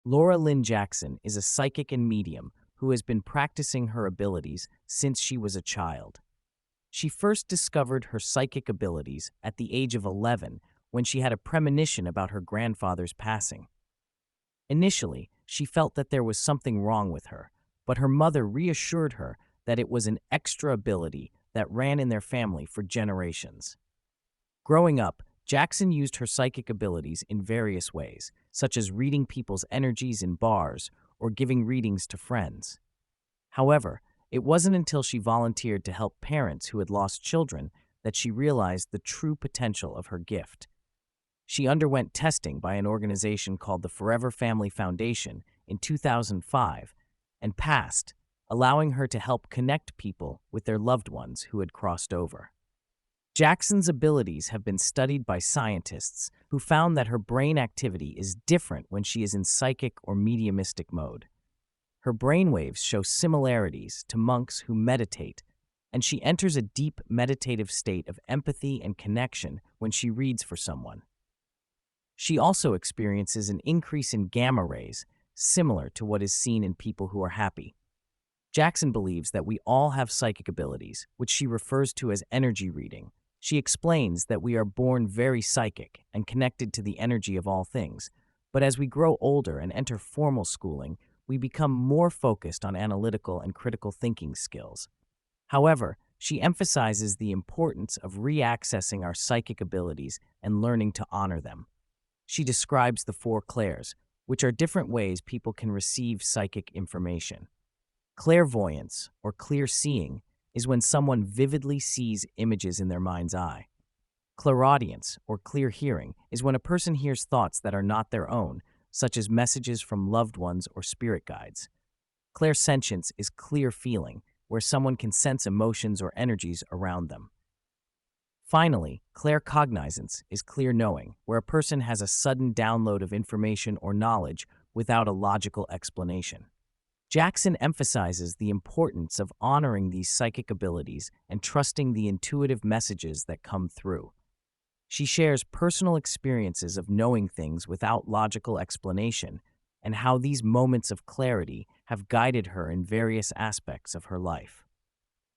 Lynne Jackson is a psychic and medium who has been practicing her abilities since she was a child. She first discovered her psychic abilities at the age of 11 when she had a premonition about her grandfather's passing. Initially, she felt that there was something wrong with her, but her mother reassured her that it was an extra ability that ran in their family for generations. Growing up, Jackson used her psychic abilities in various ways, such as reading people's energies in bars or giving readings to friends. However, it wasn't until she volunteered to help parents who had lost children that she realized the true potential of her gift. She underwent testing by an organization called the Forever Family Foundation in 2005 and passed, allowing her to help connect people with their loved ones who had crossed over. Jackson's abilities have been studied by scientists who found that her brain activity is different when she is in psychic or mediumistic mode. Her brainwaves show similarities to monks who meditate, and she enters a deep meditative state of empathy and connection when she reads for someone. She also experiences an increase in gamma rays, similar to what is seen in people who are happy. Jackson believes that we all have psychic abilities, which she refers to as energy reading. She explains that we are born very psychic and connected to the energy of all things, but as we grow older and enter formal schooling, we become more focused on analytical and critical thinking skills. However, she emphasizes the importance of reaccessing our psychic abilities and learning to honor them. She describes the four clairs, which are different ways people can receive psychic information. Clairvoyance, or clear seeing, is when someone vividly sees images in their mind's eye. Clairaudience, or clear hearing, is when a person hears thoughts that are not their own, such as messages from loved ones or spirit guides. Clairsentience is clear feeling, where someone can sense emotions or energies around them. Finally, claircognizance is clear knowing, where a person has a sudden download of information or knowledge without a logical explanation. Jackson emphasizes the importance of honoring these psychic abilities and trusting the intuitive messages that come through. She shares personal experiences of knowing things without logical explanation and how these moments of clarity have guided her in various aspects of her life.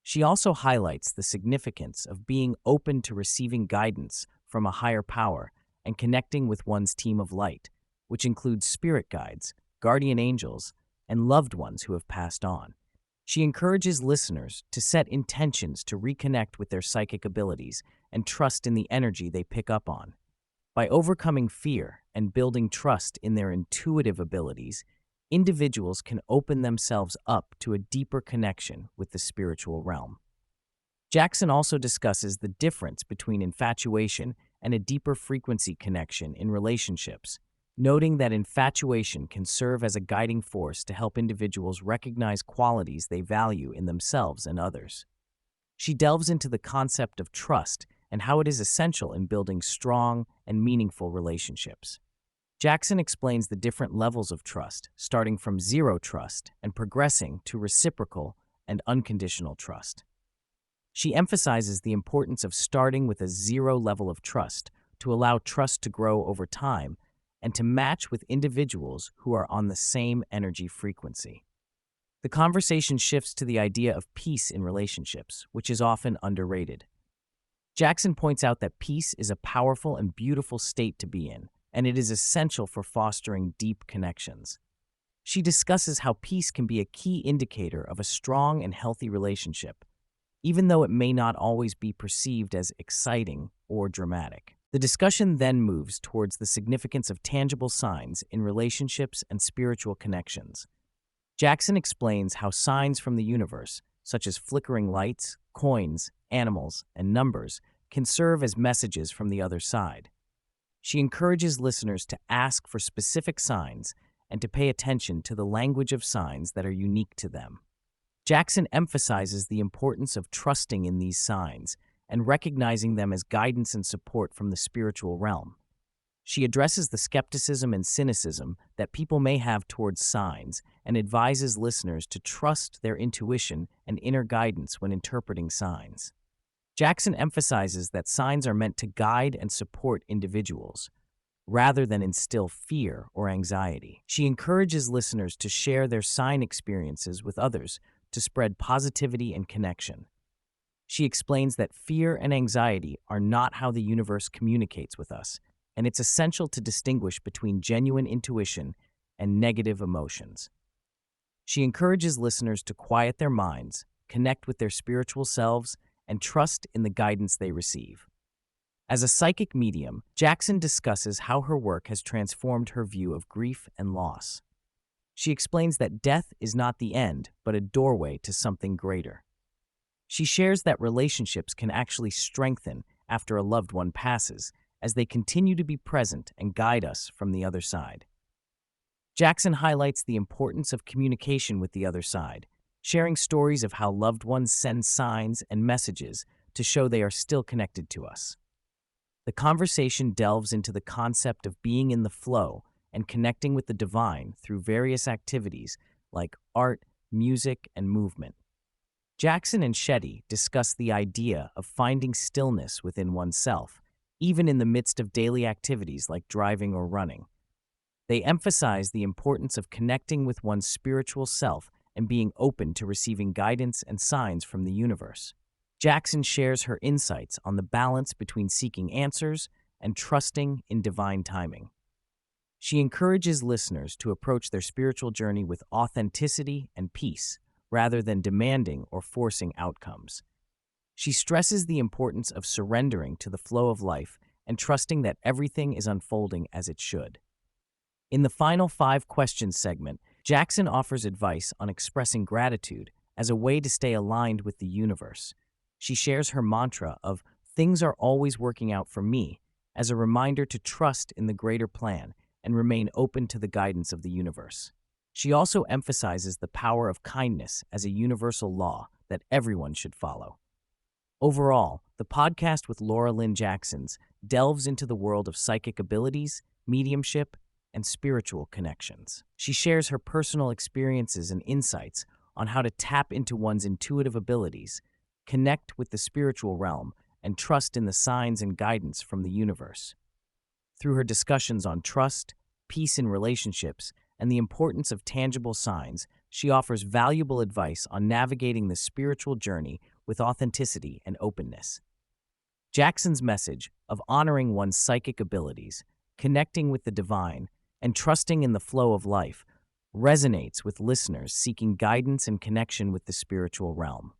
She also highlights the significance of being open to receiving guidance from a higher power and connecting with one's team of light, which includes spirit guides, guardian angels, and loved ones who have passed on. She encourages listeners to set intentions to reconnect with their psychic abilities and trust in the energy they pick up on. By overcoming fear and building trust in their intuitive abilities, individuals can open themselves up to a deeper connection with the spiritual realm. Jackson also discusses the difference between infatuation and a deeper frequency connection in relationships, noting that infatuation can serve as a guiding force to help individuals recognize qualities they value in themselves and others. She delves into the concept of trust and how it is essential in building strong and meaningful relationships. Jackson explains the different levels of trust, starting from zero trust and progressing to reciprocal and unconditional trust. She emphasizes the importance of starting with a zero level of trust to allow trust to grow over time and to match with individuals who are on the same energy frequency. The conversation shifts to the idea of peace in relationships, which is often underrated. Jackson points out that peace is a powerful and beautiful state to be in, and it is essential for fostering deep connections. She discusses how peace can be a key indicator of a strong and healthy relationship, even though it may not always be perceived as exciting or dramatic. The discussion then moves towards the significance of tangible signs in relationships and spiritual connections. Jackson explains how signs from the universe, such as flickering lights, coins, animals, and numbers, can serve as messages from the other side. She encourages listeners to ask for specific signs and to pay attention to the language of signs that are unique to them. Jackson emphasizes the importance of trusting in these signs and recognizing them as guidance and support from the spiritual realm. She addresses the skepticism and cynicism that people may have towards signs and advises listeners to trust their intuition and inner guidance when interpreting signs. Jackson emphasizes that signs are meant to guide and support individuals. rather than instill fear or anxiety. She encourages listeners to share their sign experiences with others to spread positivity and connection. She explains that fear and anxiety are not how the universe communicates with us, and it's essential to distinguish between genuine intuition and negative emotions. She encourages listeners to quiet their minds, connect with their spiritual selves, and trust in the guidance they receive. As a psychic medium, Jackson discusses how her work has transformed her view of grief and loss. She explains that death is not the end, but a doorway to something greater. She shares that relationships can actually strengthen after a loved one passes, as they continue to be present and guide us from the other side. Jackson highlights the importance of communication with the other side, sharing stories of how loved ones send signs and messages to show they are still connected to us. The conversation delves into the concept of being in the flow and connecting with the divine through various activities like art, music, and movement. Jackson and Shetty discuss the idea of finding stillness within oneself, even in the midst of daily activities like driving or running. They emphasize the importance of connecting with one's spiritual self and being open to receiving guidance and signs from the universe. Jackson shares her insights on the balance between seeking answers and trusting in divine timing. She encourages listeners to approach their spiritual journey with authenticity and peace, rather than demanding or forcing outcomes. She stresses the importance of surrendering to the flow of life and trusting that everything is unfolding as it should. In the final 5 questions segment, Jackson offers advice on expressing gratitude as a way to stay aligned with the universe. She shares her mantra of "things are always working out for me" as a reminder to trust in the greater plan and remain open to the guidance of the universe. She also emphasizes the power of kindness as a universal law that everyone should follow. Overall, the podcast with Lynne Jackson delves into the world of psychic abilities, mediumship, and spiritual connections. She shares her personal experiences and insights on how to tap into one's intuitive abilities, connect with the spiritual realm, and trust in the signs and guidance from the universe. Through her discussions on trust, peace in relationships, and the importance of tangible signs, she offers valuable advice on navigating the spiritual journey with authenticity and openness. Jackson's message of honoring one's psychic abilities, connecting with the divine, and trusting in the flow of life resonates with listeners seeking guidance and connection with the spiritual realm.